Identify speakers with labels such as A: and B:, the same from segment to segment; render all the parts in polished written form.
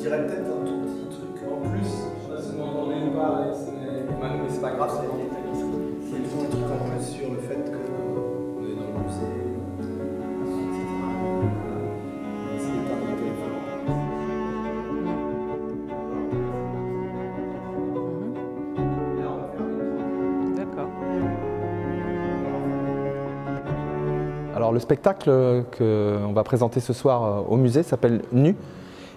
A: dirais peut-être un tout petit truc en plus. Je sais pas si vous m'entendez ou pas, Alex, mais c'est pas grave, c'est les Ils ont un truc en plus sur le fait qu'on est dans le musée, etc. C'est pas mon téléphone.
B: D'accord.
C: Alors le spectacle qu'on va présenter ce soir au musée s'appelle Nu.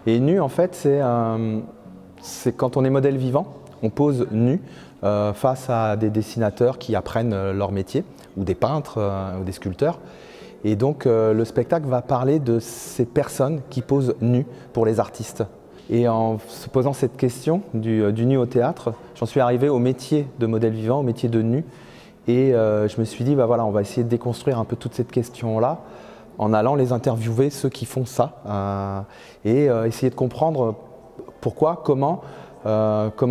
C: Et nu, en fait, c'est quand on est modèle vivant, on pose nu face à des dessinateurs qui apprennent leur métier, ou des peintres, ou des sculpteurs. Et donc le spectacle va parler de ces personnes qui posent nu pour les artistes. Et en se posant cette question du nu au théâtre, j'en suis arrivé au métier de modèle vivant, au métier de nu. Et je me suis dit, bah voilà, on va essayer de déconstruire un peu toute cette question-là, en allant les interviewer, ceux qui font ça, et essayer de comprendre pourquoi, comment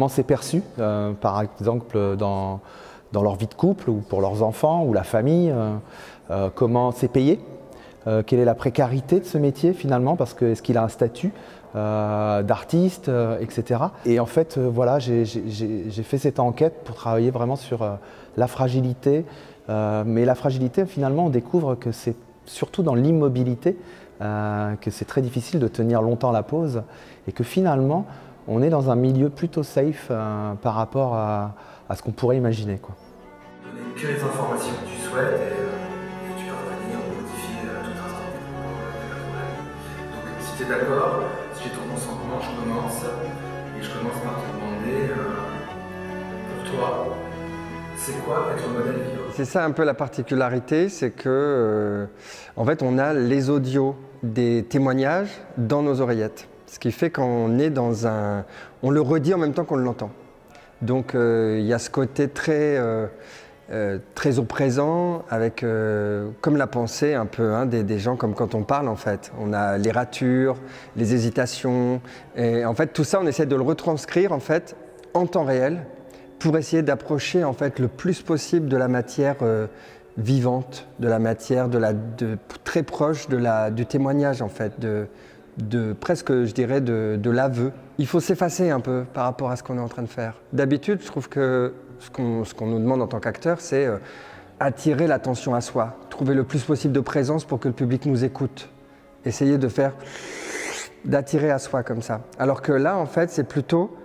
C: c'est perçu, par exemple dans leur vie de couple, ou pour leurs enfants, ou la famille, comment c'est payé, quelle est la précarité de ce métier finalement, parce que est-ce qu'il a un statut d'artiste, etc. Et en fait, voilà, j'ai fait cette enquête pour travailler vraiment sur la fragilité, mais la fragilité, finalement, on découvre que c'est surtout dans l'immobilité, que c'est très difficile de tenir longtemps la pose et que finalement on est dans un milieu plutôt safe par rapport à ce qu'on pourrait imaginer, quoi.
A: Donner que les informations que tu souhaites et tu peux revenir ou modifier à tout instant. Donc si tu es d'accord, si j'ai ton consentement, je commence et je commence par te demander pour toi, c'est quoi être modèle vivant?
D: C'est ça un peu la particularité, c'est que en fait on a les audios des témoignages dans nos oreillettes. Ce qui fait qu'on est dans un... on le redit en même temps qu'on l'entend. Donc il y a ce côté très au présent, avec comme la pensée un peu des gens, comme quand on parle en fait. On a les ratures, les hésitations, et en fait tout ça on essaie de le retranscrire en fait en temps réel, pour essayer d'approcher en fait le plus possible de la matière vivante, de la matière très proche du témoignage en fait, presque je dirais de l'aveu. Il faut s'effacer un peu par rapport à ce qu'on est en train de faire. D'habitude, je trouve que ce qu'on nous demande en tant qu'acteur, c'est attirer l'attention à soi, trouver le plus possible de présence pour que le public nous écoute. Essayer d'attirer à soi comme ça. Alors que là, en fait, c'est plutôt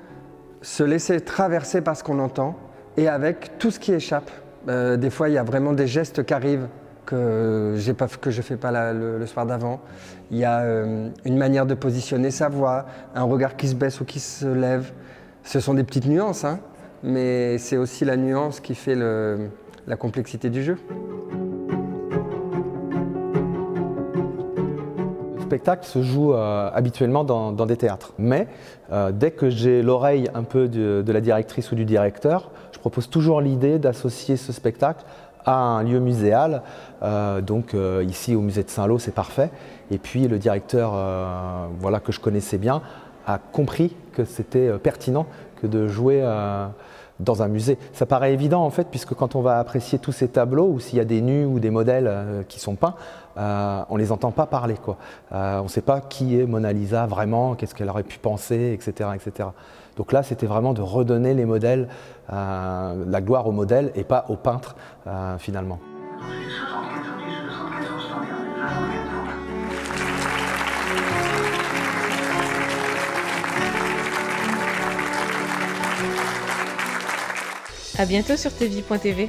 D: se laisser traverser par ce qu'on entend et avec tout ce qui échappe. Des fois, il y a vraiment des gestes qui arrivent que je ne fais pas le soir d'avant. Il y a une manière de positionner sa voix, un regard qui se baisse ou qui se lève. Ce sont des petites nuances, hein, mais c'est aussi la nuance qui fait la complexité du jeu.
C: Le spectacle se joue habituellement dans des théâtres. Mais dès que j'ai l'oreille un peu de la directrice ou du directeur, je propose toujours l'idée d'associer ce spectacle à un lieu muséal. Donc ici au musée de Saint-Lô, c'est parfait. Et puis le directeur voilà, que je connaissais bien a compris que c'était pertinent que de jouer dans un musée. Ça paraît évident en fait, puisque quand on va apprécier tous ces tableaux, ou s'il y a des nus ou des modèles qui sont peints, on ne les entend pas parler, quoi. On ne sait pas qui est Mona Lisa vraiment, qu'est-ce qu'elle aurait pu penser, etc., etc. Donc là, c'était vraiment de redonner les modèles, la gloire aux modèles et pas aux peintres, finalement.
B: À bientôt sur tvie.tv.